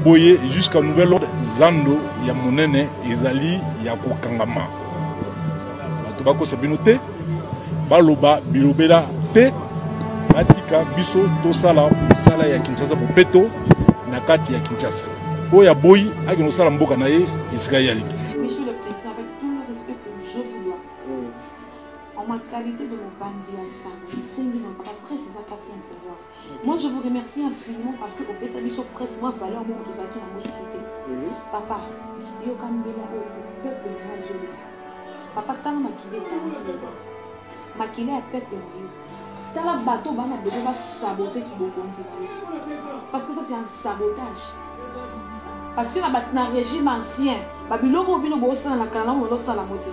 boye jusqu'à nouvel ordre zando ya monene ezali ya kokangama bato bakosepino te baloba bilobela te batika biso tosala mosala ya Kinshasa popeto na kati ya Kinshasa oya boyi akino sala mboka na ye esika yali. Monsieur le Président, avec tout le respect que je vous dois, en ma qualité de mon bandit à ça, après c'est sa quatrième pouvoir. Moi je vous remercie infiniment parce que au PSABISO presque moi valeur mon de Zaki na société. Papa, yo kambela au peuple na zolo. Papa tala makile tangi. Makile à peuple na yo. Tala bateau bana besoin va saboter qui bo konzi. Parce que ça c'est un sabotage. Parce que na régime ancien, babiloko bino bo sala na kala mo lo sala moté.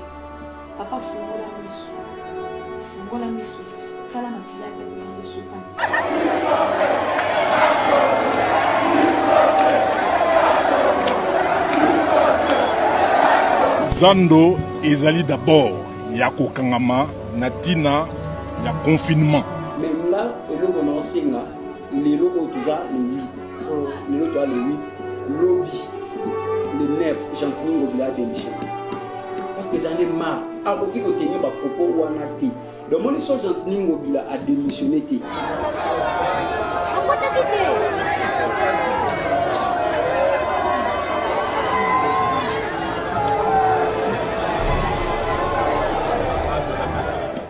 Papa fungola miso. Fungola miso. Tala makile à peuple na yo sopa. Zando ezali d'abord ya kokangama na tina ya confinement. Mais là, le singa, les logos tout ça, le 8. Le logo le 8. Lobby. Le 9, Gentini Ngobila démission. Parce que j'en ai marre. À côté de tenir ma propos ou en athée. Donc, mon histoire Gentini Ngobila a démissionné.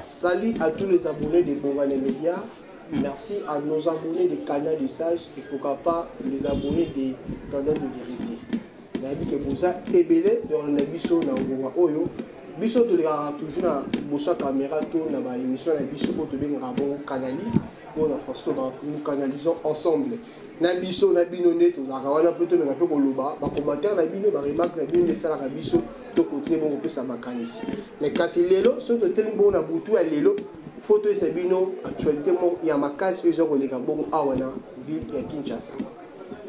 Salut à tous les abonnés de Bongane Média. Merci à nos abonnés des canaux de Sage et pourquoi pas les abonnés des canaux de vérité. Nabi que vous avez belé dans les biso na ngwa oyo. Biso to les toujours na bossa caméra to na ba émission na biso ko to benga bon canalise pour na force to nous canalisons ensemble. Na biso na binone to za wana plutôt na pe ko loba ba commentaire na bino ba remarque na bino de sala ka biso to côté bon pe sa makanisi. Mais kasi lelo so to telimbo na butu ya lelo poto esabino actualité mo ya makasi ezo koleka bongo awana ville ya Kinshasa.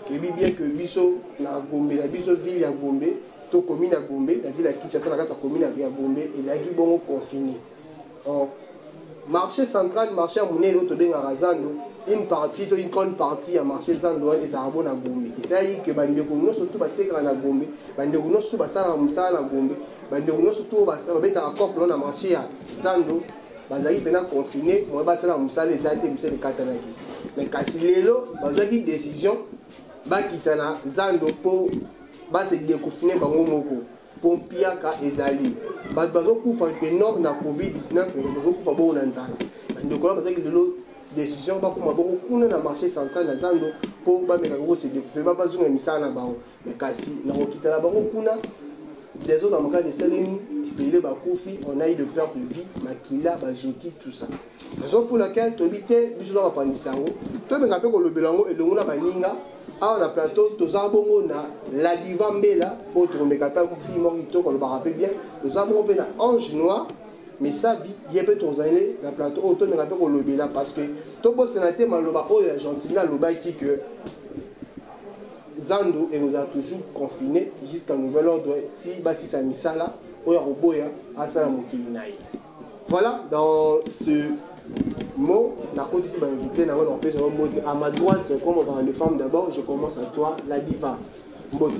Kebi bien que biso na Gombe na biso ville ya Gombe to commune ya Gombe la ville ya Kinshasa na kata commune ya Gombe ezaki bongo confiné. Marché central marché ya monene to benga Zando une partie to une grande partie ya marché Zando et arabo na Gombe. Et ça y que bandeko no surtout ba tekra na Gombe bandeko no surtout ba sala musala na Gombe bandeko no surtout ba beta couple na marché ya Zando bazaki pena confiné moi basala musala ezate bise de katanaki mais kasi lelo bazaki décision bakitana Zando po base déconfiné bango moko pompiaka ezali bazo kufa énorme na covid-19 bazo kufa bo na nzala ndeko la bazaki lelo décision bakoma bongo kuna na marché central na Zando po ba meka ko se découvrir ba bazunga misala na bango mais kasi na kokitana bango kuna des autres dans le cas de Salemi et Bakoufi, on a eu de peur de vie, Makila, Bazoki, tout ça. Raison pour laquelle Tobité, Bisoula Papandisango, toi me rappelle que le Belango et le Mouna Baninga, on a plateau, tous abonnés na la divambela, autre me rappelle que fille morito, qu'on le rappelle bien, tous abonnés na ange noir, mais ça vie, il y a peu de années, la plateau, auto me rappelle que le Bela, parce que Tobo Sénaté, Maloba, oh, Argentina, Loba qui que. Zando et nous a toujours confiné jusqu'à nouvel ordre si basi sa misala oya roboya asala mokilinai. Voilà dans ce mot na côté ici ba invité na on peut à ma droite comme on parle de femme d'abord je commence à toi la diva Mbote.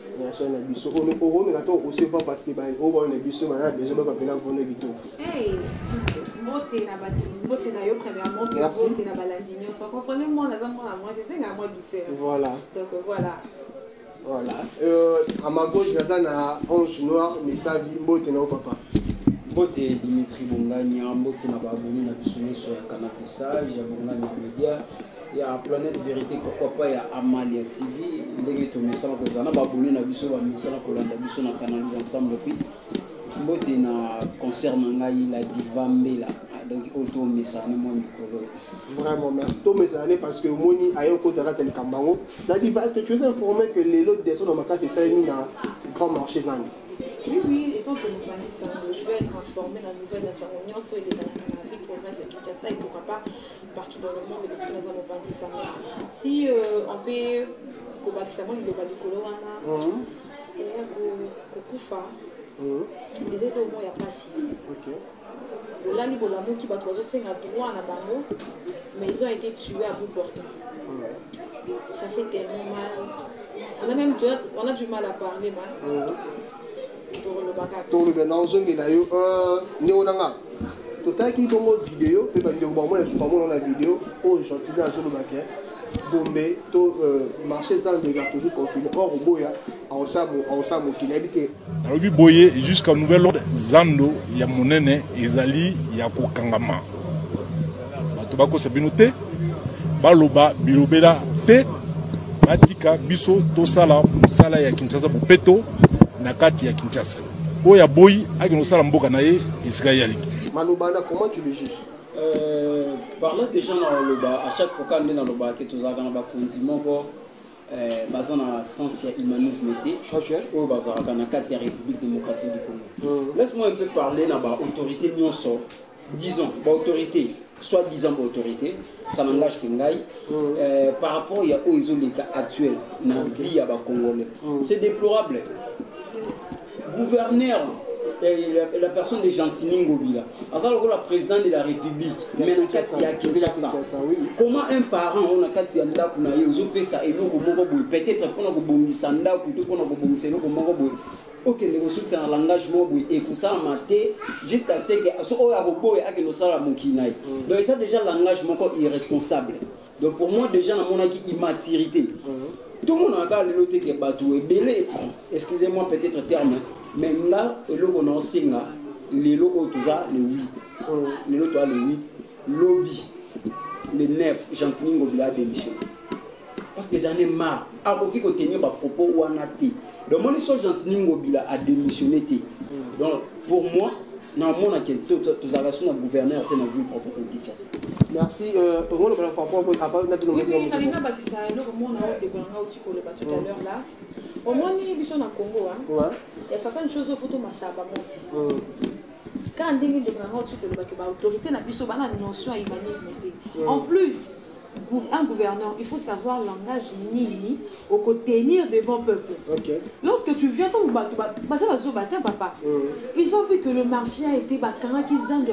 C'est un chaîne biso on mais attends aussi pas parce que ba on est biso maintenant déjà ba pena voler bito. Hey Mbote na bati Mbote na yo premièrement Mbote na balandinyo ça comprenez-moi na moi c'est ça moi du cerf. Voilà. Donc voilà. Voilà. À ma gauche il y a un ange noir mais ça vie Mbote na papa. Mbote Dimitri Bongani Mbote na ba abonné na biso sur canapé sage ya Bongani Media. Il y a Planète Vérité, pourquoi pas il y a Amalia TV, il y a tout le message que vous avez abonné à Bisso, le message que vous avez canalisé ensemble. Puis, il y a concernant la Divambela, donc auto message, moi micro. Vraiment, merci. Tout message parce que Moni a eu un côté de la télécambango. La Diva, est-ce que tu es informé que les lots des dans ma case c'est mis dans le grand marché Zang? Oui, étant que nous parlons ça, je vais être informé dans la nouvelle de sa réunion sur les ville province de Kinshasa et pourquoi pas partout dans le monde parce que nous avons parlé ça. Si on peut combattre il doit du Kolowana et Kokufa, les aides au moins il n'y a pas si. Bolani Bolamo qui va trouver 5 à 3 à Bango, mais ils ont été tués à bout portant. Ça fait tellement mal. On a même du mal à parler, man. Pour le Benanzon qui est là, Néonanga. Total qui bon vidéo, peut pas dire bon moi je pas la vidéo, oh gentil dans le baquet. Gombe, to marché sans déjà toujours confiné. Or Boya, on s'amu qui n'habite. Nalobi boye jusqu'à nouvel ordre Zando ya monene ezali ya kokangama. Bato bako sabino te, baloba bilobela te, batika biso to sala ya Kinshasa bupeto na kati ya Kinshasa. Oya boyi akino sala mboka na ye isika yaliki. Malobana, comment tu le juges? Parler déjà dans le bas, à chaque fois qu'on est dans le bas, que tu as dans le bas, basé dans le sens humanisme, ou basé dans la République démocratique du Congo. Laisse-moi un peu parler dans l'autorité, disons, l'autorité, soit disant l'autorité, ça n'engage que par rapport aux cas actuels dans la vie des Congolais. C'est déplorable. Gouverneur. La personne de Gentini Ngobila, la présidente de la République, mais comment un parent on a peut-être ok, les ressources en l'engagement et pour ça maté jusqu'à ce que donc ça déjà l'engagement irresponsable. Donc pour moi déjà dans mon immaturité. Tout le monde a regardé l'autre qui est battu et belé, excusez-moi peut-être terme, mais là, on a enseigné les logos, tout ça, le 8. Les logos, le 8. Lobby, le 9, Gentini Ngobila démission. Parce que j'en ai marre. Alors, qui continue à propos ou à naté. Donc, moi, je suis Gentini Ngobila a démissionné. Donc, pour moi, non, moi, je suis un gouverneur de la ville professeur Kinshasa. Merci. On va parler par rapport au moins, il y a un Congo. Il y a certaines choses au photo Machaba monte. Quand on dit que l'autorité n'a plus une notion humanisme. En plus, un gouverneur, il faut savoir le langage nini au tenir devant le peuple. Lorsque tu viens, papa, ils ont vu que le marché a été bacana qu'ils ont de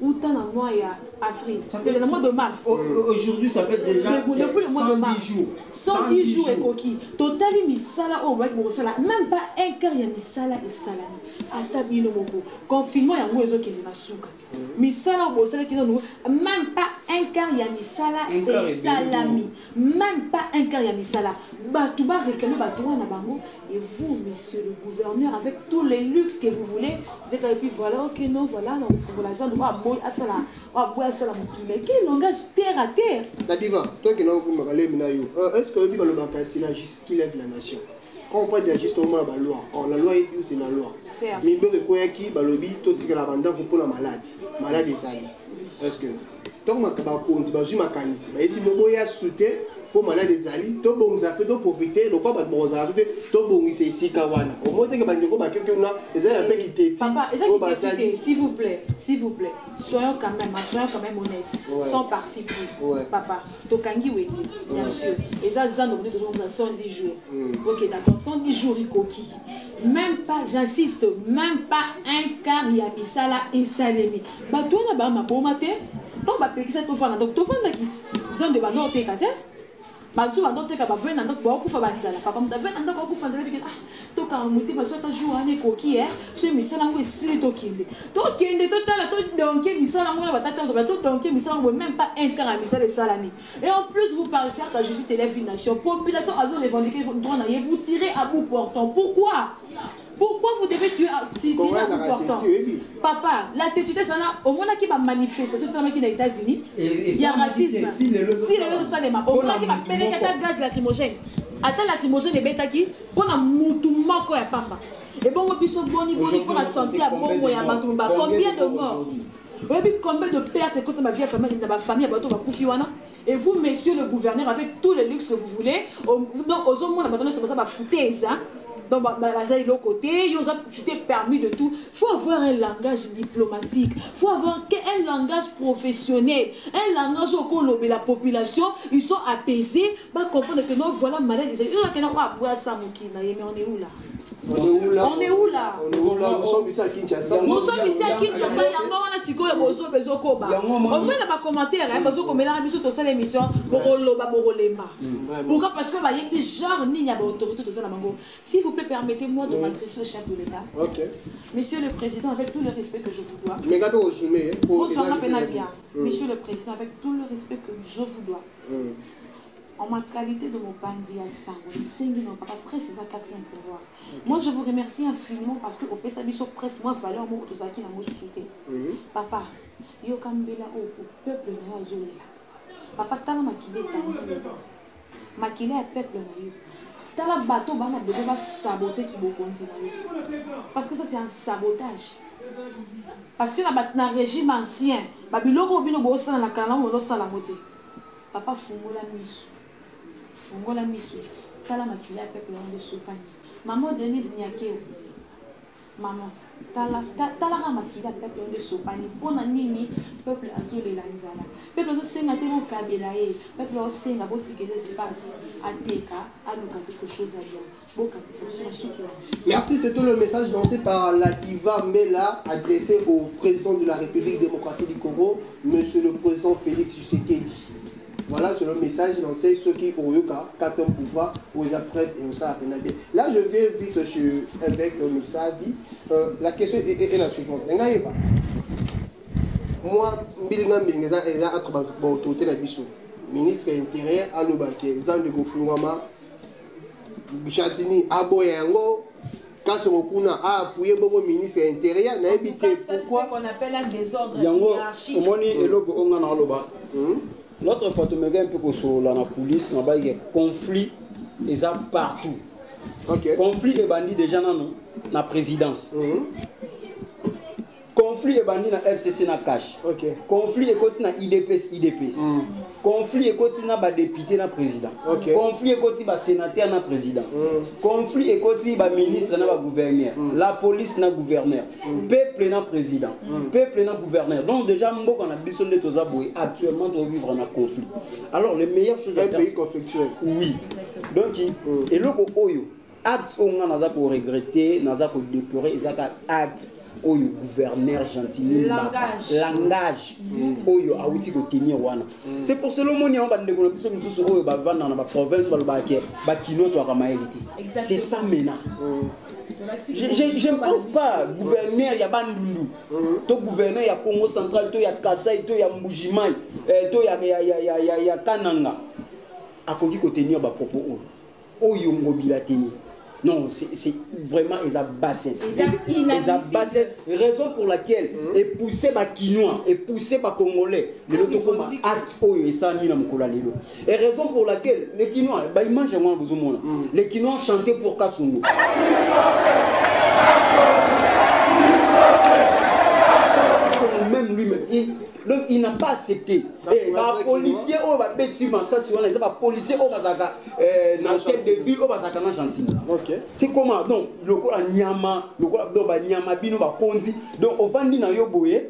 autant en mois et avril. Ça fait le mois de mars. Aujourd'hui, ça fait déjà depuis le mois de mars. 110 jours et coquille. Total, misala au bac même pas un quart il y a misala et salami. Atabino moko. Confinement il y a mozo qui est na souka. Misala au bosala qui nous même pas un quart il y a misala et salami. Même pas un quart il y a misala. Batouba réclamer batouba na bango et vous monsieur le gouverneur avec tous les luxes que vous voulez, vous êtes là et puis voilà OK non voilà non faut la zone mais quel langage terre à terre. Dadiva, toi qui n'as pas est-ce que le Bakar c'est la justice qui lève la nation? Quand on parle de la justice, on parle de la loi. La loi est c'est la loi. Certes. Mais il faut que balobi tout tika la banda pour la maladie. Maladie ça dit. Est-ce que donc ma compte ba juma kanisi. Ba ici faut boya soutien pour malade des ali, to bon ça peut profiter, le quoi ba bon ça to bon c'est ici kawana. Au moins que bandeko ba quelqu'un là, les a un peu qui téti. Papa, s'il vous plaît, soyons quand même honnêtes, sans parti pris. Papa, tokangi wedi, bien sûr. Et ça zan obligé de 110 jours. OK, d'accord, 110 jours ikoki. Même pas, j'insiste, même pas un quart ya bisala et salemi. Ba toi na ba ma bomate, donc ba pekisa to fana, donc to fana kit. Zan de ba no te kate. Batu va donc ka ba vena donc ba ku fa banzala. Papa mu vena donc ku fa nzala bi to ka muti ba so ta jour ane koki so misala ngo esili to kinde. To kinde to tala to donke misala ngo ba tata to donke misala ngo même pas un quart misala salami. Et en plus vous parlez certes la justice élève une nation. Population a revendiqué votre droit et vous tirez à bout portant. Pourquoi vous devez tirer à bout portant? Papa, la tétitude, ça n'a au moins qui va manifester, c'est ça qui est aux États-Unis. Il y a racisme. Si les gens sont les au moins qui va pénétrer à gaz lacrymogène. Attends lacrymogène et bêta qui, on a moutouma quoi, papa. Et bon, on peut boni pour la santé à bon moyen, combien de morts? Combien de pertes c'est que ça ma vie ma famille à bateau ma koufiwana. Et vous, messieurs le gouverneur, avec tous les luxes que vous voulez, donc aux hommes, on a besoin de ça va fouter ça. Donc, de l'autre côté, tu t'es permis de tout. Il faut avoir un langage diplomatique. Il faut avoir un langage professionnel. Un langage où la population, ils sont apaisés. Bah, comprendre que non, voilà, malade. Mais on est où là? On est où là? nous sommes ici à Kinshasa. Nous sommes ici à Kinshasa. Il y a un sikoyo bozo bezo koba. On voit là bas commentaire hein bazo comme là biso to ça l'émission boroloba borolemba. Pourquoi? Parce que ba yebi genre ni ya ba autorité to ça la bango. S'il vous plaît, permettez-moi de m'adresser au chef de l'État. OK. Monsieur le Président, avec tout le respect que je vous dois. Mais gardez au zoomé pour Monsieur le Président, avec tout le respect que je vous dois. En ma qualité de mon bandit à sang, après c'est ça quatrième pouvoir. Moi je vous remercie infiniment parce que au Pesabiso presse moi valeur moi autosaki na mo souté. Papa, yo kambela au peuple na azole. Papa tala makile tangi. Makile à peuple na yo. Tala bateau bana bébé va saboter qui bo kontina yo. Parce que ça c'est un sabotage. Parce que na régime ancien, babiloko bino bo sala na kala mo lo sala moté. Papa fungola miso. Fungola miso. Tala makila peuple de sopani. Maman Denise Nyakeo. Maman, tala makila peuple de sopani. Pona nini peuple azole la nzala. Peuple zo senga temo kabela e. Peuple zo senga botike l'espace. Ateka, aluka quelque chose à dire. Merci, c'est tout le message lancé par la diva Mela adressé au président de la République démocratique du Congo, monsieur le président Félix Tshisekedi. Voilà, c'est le message lancé ceux qui ont eu 4 ans pouvoir aux presse et aux appeler. Là, je vais vite avec message. La question est la suivante. Moi, ministre intérieur à l'Obaké, Zan de Gofouama, Chatini, Aboyango, Kassorokuna a appuyé le ministre intérieur. C'est ce qu'on appelle un désordre hiérarchique. L'autre fois, tu me dis un peu sur la police, il y a conflit, et ça partout. Conflit et bandit déjà dans la présidence. Conflit et bandit dans FCC na cash. Conflit et côté na IDPS. Conflit et côté na ba député na président. Conflit et côté ba sénateur na président. Conflit et côté ba ministre na ba gouverneur. La police na gouverneur. Peuple na président. Peuple na gouverneur. Donc déjà mboko na biso de tozaboy actuellement doit vivre en conflit. Alors les meilleures choses à faire. Un pays conflictuel. Oui. Donc et loko oyo acte on a pour regretter, na za pour déplorer ezaka acte oyo gouverneur gentil langage oyo awuti ko tenir wana. C'est pour cela moni on ba ndeko na biso misusu oyo ba vanda na ba province ba lobake ba kino to ka maélité. C'est ça maintenant. Je ne pense pas gouverneur ya bandundu. To gouverneur ya Congo central, to ya Kasai, to ya Mbujimai, to ya Kananga. Akoki ko tenir ba propos oyo ngobila tenir. Non, c'est vraiment ils a bassesse. Ils a bassesse. Raison pour laquelle est poussé par Kinois, est poussé par Congolais. Le Lotokoma acte oyo et ça mis dans Mkola lelo. Et raison pour laquelle les Kinois, bah ils mangent moins besoin moi. Les Kinois chantaient pour Kassungu. Kassungu même lui-même. Donc il n'a pas accepté. Et les policiers au bâtiment ça sur les policiers au bazaka dans tête de ville au bazaka na gentil. C'est comment donc le ko nyama le ko do ba nyama bino ba konzi donc on vandi na yo boye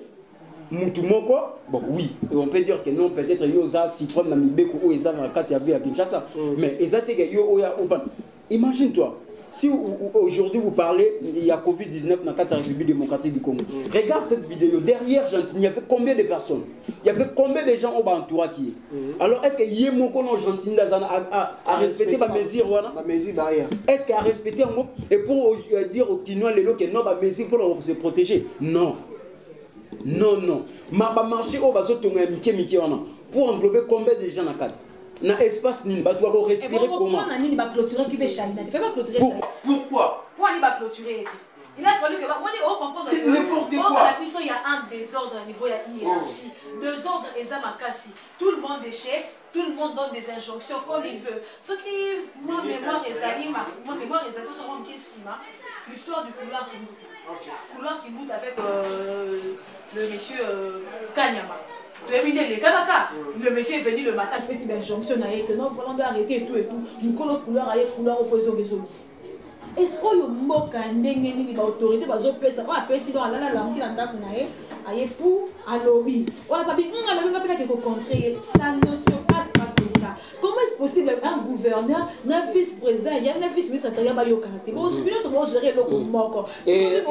mutu moko bon oui on peut dire que non peut-être yo za si prendre na mibeko o eza na kati ya ville à Kinshasa mais ezateke yo o ya on imagine-toi. Si aujourd'hui vous parlez, il y a Covid-19 dans la République démocratique du Congo. Regarde cette vidéo. Derrière, il y avait combien de personnes? Il y avait combien de gens au entourage qui est? Alors, est-ce qu'il y a mon colon gentil à respecter ma mesure? Est-ce qu'il a respecté un mot? Et pour dire aux Kinois que non, ma mesure pour se protéger? Non. Non, non. Ma marché au bateau pour englober combien de gens dans la carte? Na espace ni ba doit respirer comment? Ni ba clôturer qui fait China. Tu fais pas clôturer China. Pourquoi? Pourquoi ni ba clôturer? Il a fallu que moi on comprend c'est n'importe quoi. La puissance il y a un désordre au niveau de la hiérarchie. Désordre et zamakasi. Tout le monde est chef, tout le monde donne des injonctions comme il veut. Ce qui moi mémoire les animaux, moi mémoire les animaux sont qui sima. L'histoire du couloir qui boute. Couloir qui boute avec le monsieur Kanyama. Le monsieur est venu le matin, il fait une jonction que non, on doit arrêter et tout et tout. Nous collons couleur avec couleur au foison des autres. Est-ce que vous avez une autorité qui a la lampe pour un lobby? On n'a pas dit, on a contrer. Ça ne se passe pas comme ça. Yokana. Comment est-ce possible un gouverneur, un vice-président, il y a un vice-ministre qui a Yokana? Bon, je pense gérer le commandant. Et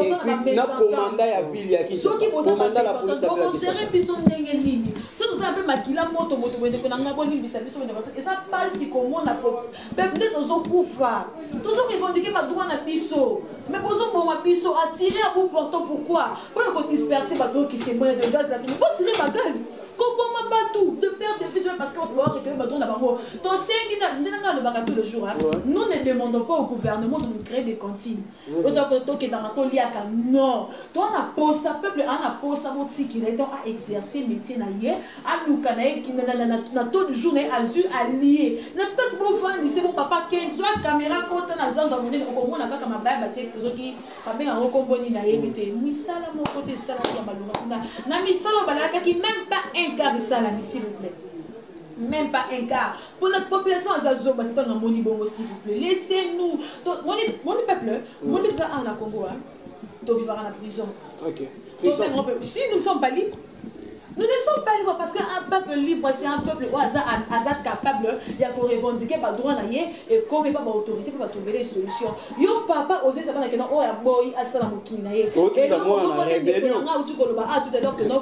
na commandant ya ville ya Kinshasa. Ce qui pose la police. On gérer biso ndenge nini. Surtout ça un peu makila moto ko na ngabo ni bisa biso et ça passe si comme on a peuple de nos kufa. Tous ceux qui revendiquer pas droit na biso. Mais posons bon ma biso attirer à bout portant pourquoi? Pour le disperser ba donc qui c'est moyen de gaz là. Pour tirer ma gaz. Comment bateau de perdre des fils parce qu'on doit réclamer bateau là-bas. Ton le bagatou le jour. Nous ne demandons pas au gouvernement de nous créer des cantines. Autant que dans la toliaka non. Toi on a posé ça peuple on a posé ça votre qui est à exercer métier naïe à nous canaï qui na tout le jour est azur allié. Ne pas se bon faire c'est mon papa qui soit caméra constant na zone dans monnaie au moins na kama baya batie que qui pas bien en recomboni na yebité. Oui ça là mon côté ça là malheureusement. Na mi ça là qui même pas un quart de salami, s'il vous plaît. Même pas un quart. Pour notre population, Azazo, on a moni bongo, s'il vous plaît. Laissez-nous. Mon peuple, mon peuple, en Congo, tu vivras en prison. Ok. Si nous ne sommes pas libres, nous ne sommes pas libres parce qu'un peuple libre, c'est un peuple capable de revendiquer par droit et comme il n'y a pas d'autorité pour trouver des solutions. Yo papa osé ça pendant que non oya boy asala mokina ye. Et donc on rébellion.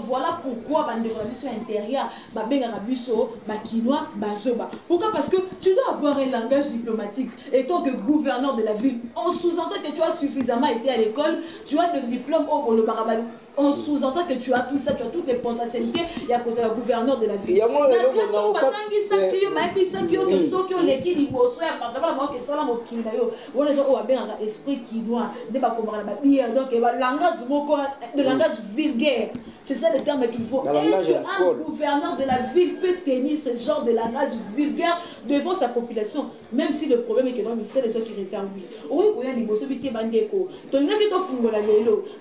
Voilà pourquoi bande la mission intérieure ba benga biso ba kinois bazoba. Pourquoi? Parce que tu dois avoir un langage diplomatique. Et tant que gouverneur de la ville, on sous-entend que tu as suffisamment été à l'école, tu as le diplôme au le barabal. On sous-entend que tu as tout ça, tu as toutes les potentialités. Il y a cause la gouverneur de la ville. Il y a moi esprit quinois, donc le langage vulgaire. C'est ça le terme qu'il faut. Est-ce qu'un gouverneur de la ville peut tenir ce genre de langage vulgaire devant sa population? Même si le problème est que non, c'est les gens qui rétardent. Oui, oui, il y a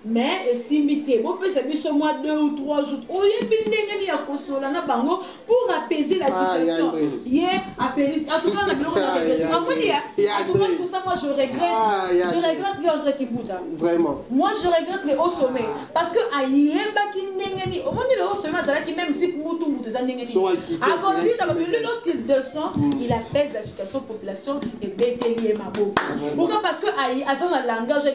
mais si on peut s'habiller ce mois 2 ou 3 jours. Pour apaiser la situation. Hier, en tout cas, moi je regrette Léandre Kibouda. Vraiment. Moi je regrette les hauts sommets. Parce que au moins le haut sommet, même si pour tout lorsqu'il descend, il apaise la situation de la population et bétélier ma beau. Pourquoi? Parce que le langage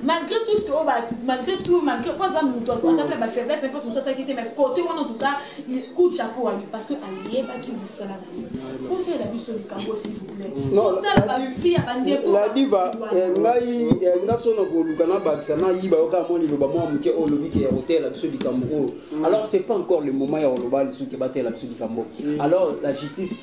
malgré tout ce que malgré pas ça ma faiblesse, mais pas son ça qui était mais côté en tout cas il coup de chapeau à lui parce que allié pas qui vous sala pour faire la mission du campo s'il vous plaît. Non la diva ngai nasono ko lukana baksa na yiba oka moni loba mo mke o lobi ke hotel la mission du campo. Alors c'est pas encore le moment ya loba le souki bater la mission du campo. Alors la justice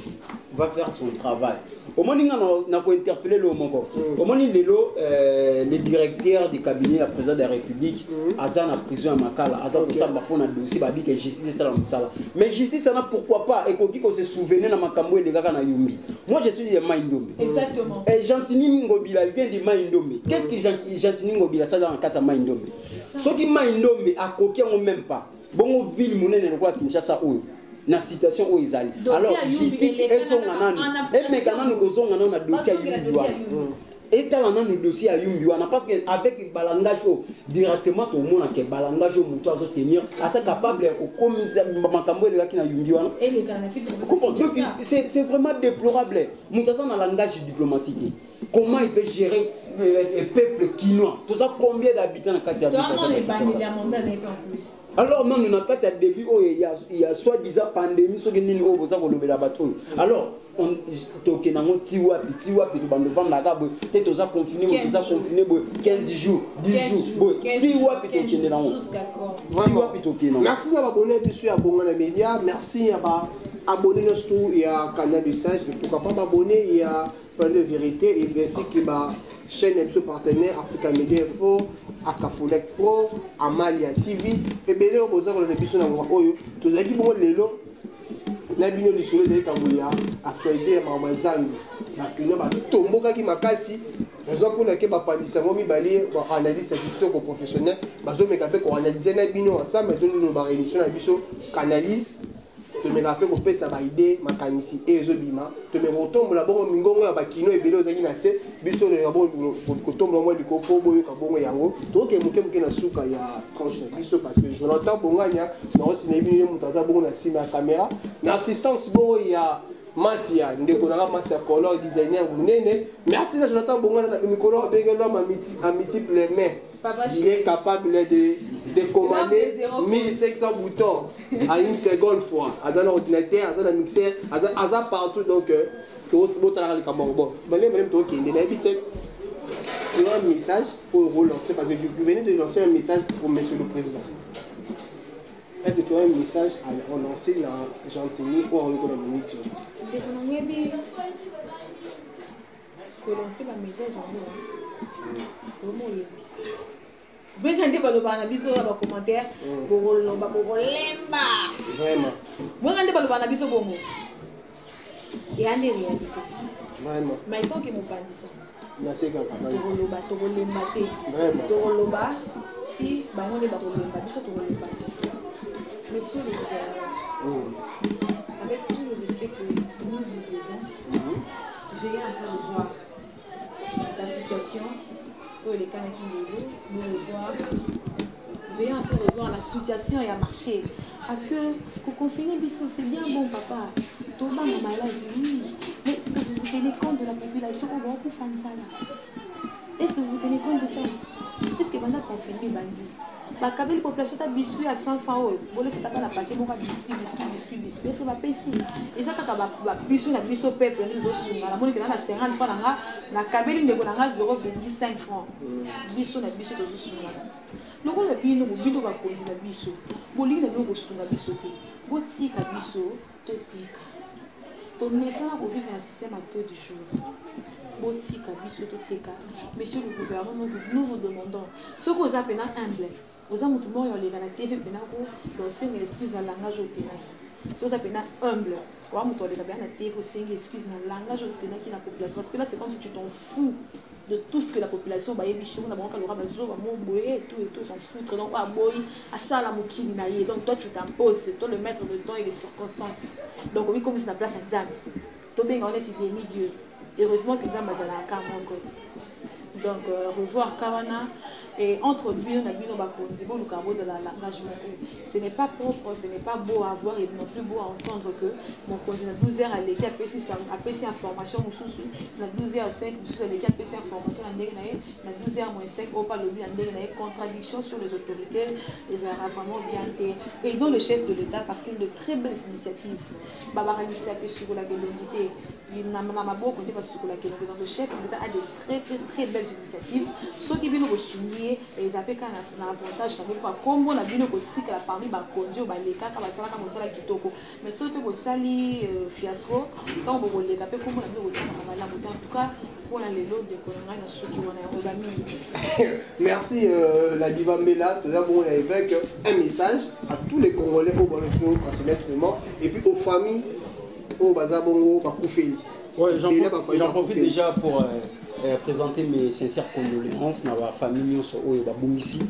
va faire son travail. Au moins, on a interpellé le Moko. Au moins, le directeur du cabinet, le président de la République, Azan a prison à Makala, Azan pour ça, pour un dossier, que justice est ça. Mais justice, ça n'a pourquoi pas, et qu'on se souvenait de Makambo et les gars na Yumbi. Moi, je suis de Maïndomé. Exactement. Et Gentini Ngobila vient de Maïndomé. Qu'est-ce que Gentini Ngobila ça dans le cadre de Maïndomé? Ce qui Maïndomé a coqué, on même pas. Bon, ville, mon est le roi Kinshasa où? Na situation où ils allaient. Alors, justice, elles sont en et mais quand nous sommes en un dossier à Yumbiwa. Et dans le dossier à Yumbiwa, parce qu'avec Balangage, directement, tout le monde qui est Balangage, on doit tenir, assez capable de commissaire Makambo et les gars qui sont à Yumbiwa. C'est vraiment déplorable. Nous avons un langage diplomatique. Comment il peut gérer le peuple quinois? Tout ça, combien d'habitants dans le quartier? Alors non, nous n'avons pas de début où il y a soi-disant pandémie, ce qui n'est pas le bateau. Alors, on toque dans mon tiwa, tu vas me vendre la gabe, tu es confiné, 15 jours, 10 jours, tiwa, tu es dans mon. Merci d'avoir abonné à Bongana Média, merci d'avoir abonné nous et à Canal du Sage, pourquoi pas m'abonner et à Plan de Vérité et ainsi que ma chaîne et partenaire Africa Media Info, Akafolek Pro, Amalia TV et bien au besoin de l'émission dans Oyo. Tous les qui vont les lots, la bino du soleil de Kambuya, actualité à Mamazango, la pino va tomber qui m'a cassé. Raison pour laquelle je vais dire que je analyse TikTok professionnel, je vais analyser la bino ensemble, mais nous avons une émission qui analyse to me rappelle ko pesa ba idée makanisi ezobima to me rotombola bongo mingongo ya bakino ebele ozangi na se biso le bon ko tombola mo likopo boyo ka bongo yango to ke muke na suka ya tranche biso parce que Jonathan Bonganya na aussi na bino mutaza bongo na sima ya caméra na assistance bongo ya Masia ndeko na Masia color designer munene merci na Jonathan Bonganya na mikolo abengelo à multiples mains. Il est capable de commander 1500 boutons à une seconde fois. À un ordinateur, à un mixeur, à partout. Donc, tu as un message pour relancer, parce que tu venais de lancer un message pour Monsieur le Président. Est-ce que tu as un message à relancer la Gentini ou à l'économie? Relancer la message en nous. Comment il est ici? Vous pouvez pas le biso dans les commentaires. Vraiment. Vous pouvez pas le biso bongo. Il y a des réalités. Vraiment. Mais tant que nous pas dit ça. Merci kaka. Tokoloba, tokolemate. Vraiment. Tokoloba, si bango ne bakolemba, biso tokolemba. Monsieur le gouverneur, avec tout le respect que nous vous devons, veillez un peu voir la situation. Les canaux qui nous revoir, veillez un peu revoir la situation et à marcher. Parce que confiner Bissot, c'est bien bon, papa. Thomas, maman, elle a dit oui. Mais est-ce que vous vous tenez compte de la population au Grand Fansala? Est-ce que vous vous tenez compte de ça? Est-ce que pendant confiner Bandi, la population a biscuit à 100 francs, vous laissez taper la paquet, mon biscuit. Est-ce que va payer ici? Et ça, quand la biscuit, la biscuit peuple, la monnaie qui a 50 francs, la cabine de 0,25 francs. Biscuit, la biscuit de Zoussouna. Le rôle de Bino, Bino va conduire la biscuit. Bolin de l'eau sous la biscuit. Botika biscuit, totika. Ton message pour vivre dans le système à taux du jour. Botika biscuit, totika. Monsieur le gouvernement, nous vous demandons ce que vous appelez humble. Vous avez tout le monde qui a TV, vous excuse dans le langage au ténaki. Si vous appelez humble, vous avez tout le monde qui a TV, vous excuse dans le langage au ténaki de la population. Parce que là, c'est comme si tu t'en fous de tout ce que la population va ébicher. On a beaucoup de tout, s'en foutre. Donc, à ça, la moukini naïe. Donc, toi, tu t'imposes, c'est toi le maître de temps et des circonstances. Donc, oui, comme c'est la place à Zam. Toi, bien, on est demi-dieu. Heureusement que Zam a la carte encore. Donc, revoir Kawana et entre Bino et Bino Bakondi, ce n'est pas propre, ce n'est pas beau à voir et non plus beau à entendre que mon cousin a 12 heures à l'équipe a PC information, na 12h05, l'équipe a PC information, na 12h-5, au pas le bien, contradiction sur les autorités, les arabes vraiment bien été. Et dans le chef de l'État, parce qu'il a de très belles initiatives, Baba Ralissi a pu sur la guélonité. Donc le chef de l'État a de très belles initiatives. Ceux qui viennent au souligner, ils appellent un avantage. Comme on a vu le côté que la parmi va conduire, les cas, comme ça, comme ça, mais ceux qui vont salir fiasco, quand on les appelle comme on a vu au en tout cas, pour les lots de Colonel, ceux qui vont aller merci la diva Mela. Nous avons avec un message à tous les Congolais au Bonjour en ce moment et puis aux familles. Ouais, j'en profite déjà pour présenter mes sincères condoléances à la famille Nyonso Oyo Babumisi,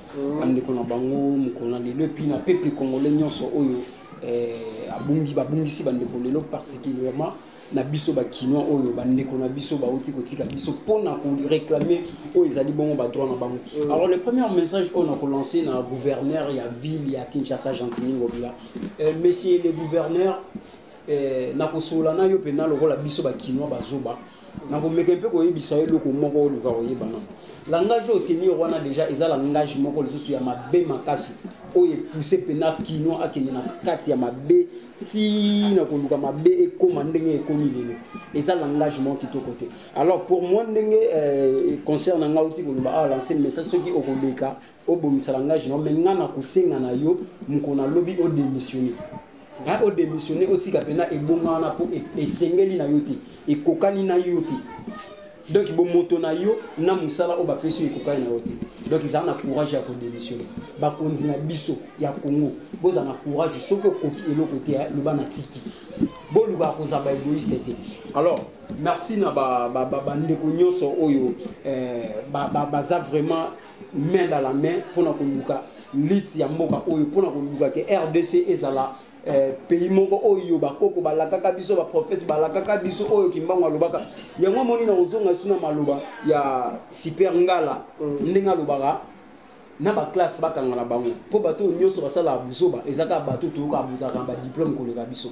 Andekona Bango, Mukona le Pina, peuple congolais Nyonso Oyo, Babumisi, Bandekona particulièrement, na biso bakino Oyo, Bandekona biso Baouti Kotika biso, pour réclamer Oyo bon droit na bango. Alors le premier message qu'on a lancé dans le gouverneur, il y a ville, il y a Kinshasa, Gentini, Ngobila. Messieurs les gouverneurs, na kosola na yo pena lokola biso bakinoa bazoba na komeka mpe koyebisa yo loko moko oluka koyeba na langage o tenir wana déjà eza langage moko lisusu ya mabe makasi oyo poussé pena kinoa akende na kati ya mabe ti na koluka mabe ekoma ndenge ekomi lelo eza langage moko kitoko te. Alors pour moi ndenge concerne nga uti koluba a lancer message soki okoleka obomisa langage no menga na kusenga na yo mukona lobby o démissionner au démissionner au tika pena et bon na pour et sengeli na yote et kokani na yote donc bon moto na yo na musala o ba peso e kokani na yote donc ils ont courage à démissionner ba konzi na biso ya Congo boza na courage soko koki elo côté le bana tiki bo lu ba koza ba égoïste té. Alors merci na ba ndeko nyonso oyo baza vraiment main dans la main pour na koluka lit ya mboka oyo pour na koluka que RDC ezala pays moko oyo bakoko balakaka biso ba prophète balakaka biso oyo kimbango alobaka yango moni na ozonga suna maloba ya super ngala ndenga lobaka na ba classe bakanga na bango po bato nyonso basala buzoba ezaka bato to ka buzaka ba diplôme koleka biso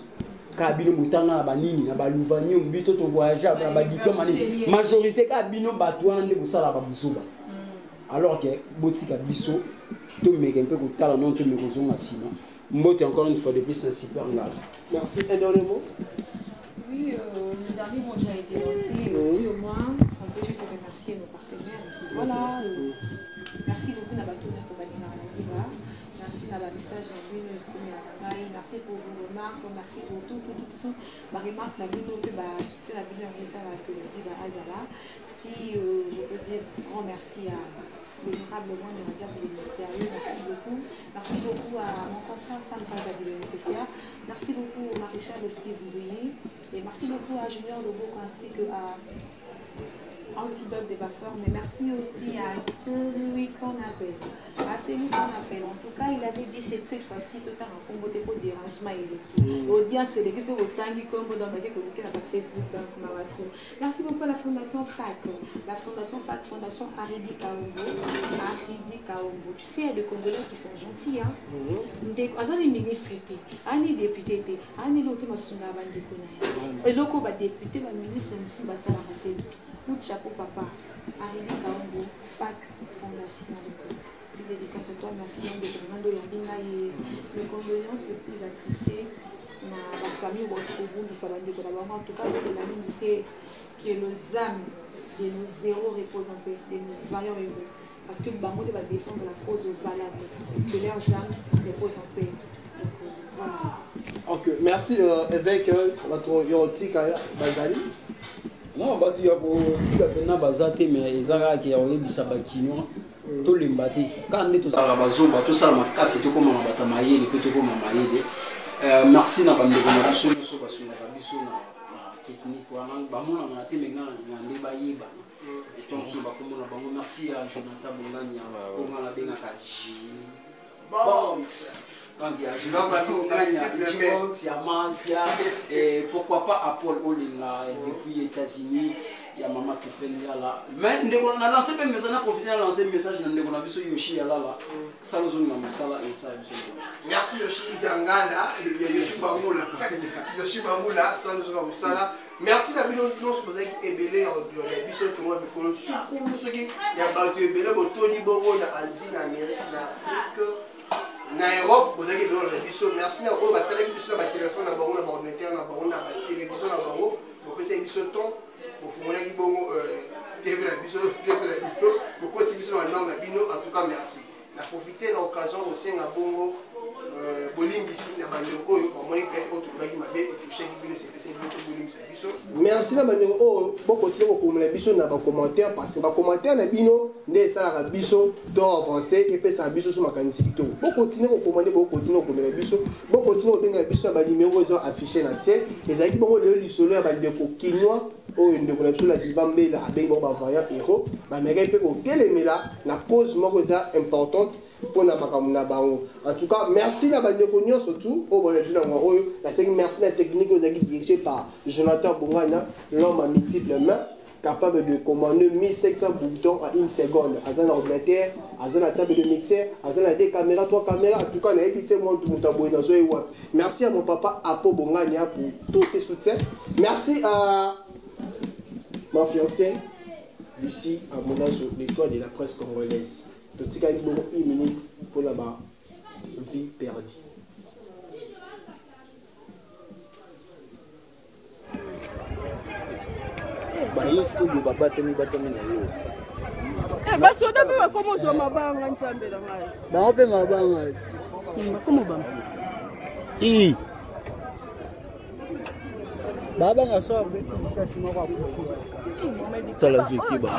ka bino mutanga na banini na ba luvanyo mbito to voyager na ba diplôme ani majorité ka bino bato wana nde busala ba buzoba alors que botika biso to meke un peu ko tala non to meko zonga sima mbote encore une fois de plus un super ngala. Merci. Un dernier mot. Oui, le dernier mot j'ai été aussi au moins on peut juste remercier nos partenaires. Voilà. Merci beaucoup Nabato Nastobalina Naziba. Merci Naba message à vous, merci pour vos remarques, merci pour tout. Ma remarque n'a plus soutien à bien ça que Naziba Azala. Si je peux dire grand merci à l'honorable Moine de Radia pour le mystérieux, merci beaucoup. Merci beaucoup à mon confrère Sam Kazabile nécessaire. Merci beaucoup au maréchal Steve Mbouye. Et merci beaucoup à Junior Lobo ainsi que à Antidote des Baffeurs, mais merci aussi à celui qu'on appelle. En tout cas, il avait dit cette fois-ci que tu as un combo de dérangement et l'audience, c'est l'église au Tangi Combo dans laquelle on a Facebook. Merci beaucoup à la Fondation FAC. La Fondation FAC, Fondation Aridi Kaombo. Tu sais, il y a des Congolais qui sont gentils. Des ministres, des députés, des lotés, et loko ba député, ba ministre, coup de chapeau papa, Aridi Kaombo, FAC Fondation. Dédicace à toi, merci de Fernando Lambinga et mes condoléances les plus attristées na la famille Wotikobu qui s'abandonne en tout cas de la minute qui est nos âmes de nos héros reposent en paix, de nos vaillants héros. Parce que Bango va défendre la cause valable, que leurs âmes reposent en paix. Donc voilà. Ok, merci évêque notre Yorotika Bazali. Non, bah tu as pour dire que na bazate mais ezara qui a eu bisaba kino to lembati quand on est tous à la base tout ça ma casse tout comme on va tamailler les petits comme mailler merci na bande de biso so parce que na biso na technique wana ba mona na temenga na ndeba yiba et ton so ba comme na bango merci à Jonathan Bongania on la benga ka box donc il y a et pourquoi pas à Paul Olinga depuis les États-Unis il y a maman qui fait là mais on a lancé un message, on a profité de lancer un message dans le biso Yoshi là ça nous a masala et ça merci Yoshi Gangala Yoshi Bamula ça nous a masala merci la bino non se poser qui est belé dans biso to wa bikolo tout comme ceux qui y a battu belé botoni bongo na Asie na Amérique na Afrique na Europe vous avez besoin de biso merci na o batala ki biso na téléphone na bango na ordinateur na bango na télévision na bango pour passer biso temps pour fumuler ki bongo TV na biso pour continuer biso na norme na bino en tout cas merci na profiter de l'occasion aussi na bongo bolimbisi na bando oyo ba moni peut autre bagi mabe et toucher ki bino c'est beaucoup bolimbisa biso merci na bando oyo boko tire ko komela biso na ba commentaire parce que ba commentaire na bino nde sala ka biso to avancer et pesa biso sur makanisi kito boko tine ko commander boko tine ko komela biso boko tine ko benga biso ba numéro zo affiché na ciel ezaki bongo le lisolo ya ba ndeko kinwa oyo ndeko na biso la divambela abengi ba vaillant héros ba meka pe ko kelemela na cause moko za importante pour na makambo na bango en tout cas merci na bandeko nyonso surtout au bon na ngwa oyo la cinq merci la technique aux équipes dirigée par Jonathan Bongana l'homme à multiples mains capable de commander 1500 boutons à une seconde à un ordinateur à la table de mixeur à des caméras 3 caméras en tout cas on a évité moi tout mutaboué dans zoé web merci à mon papa Apo Bongana pour tous ses soutiens merci à ma fiancée Lucie à mon âge l'étoile de la presse congolaise. Donc, il y a une minute pour la vie perdue. Baba ngaso abeti bisasi moko akufi. Tala viki ba.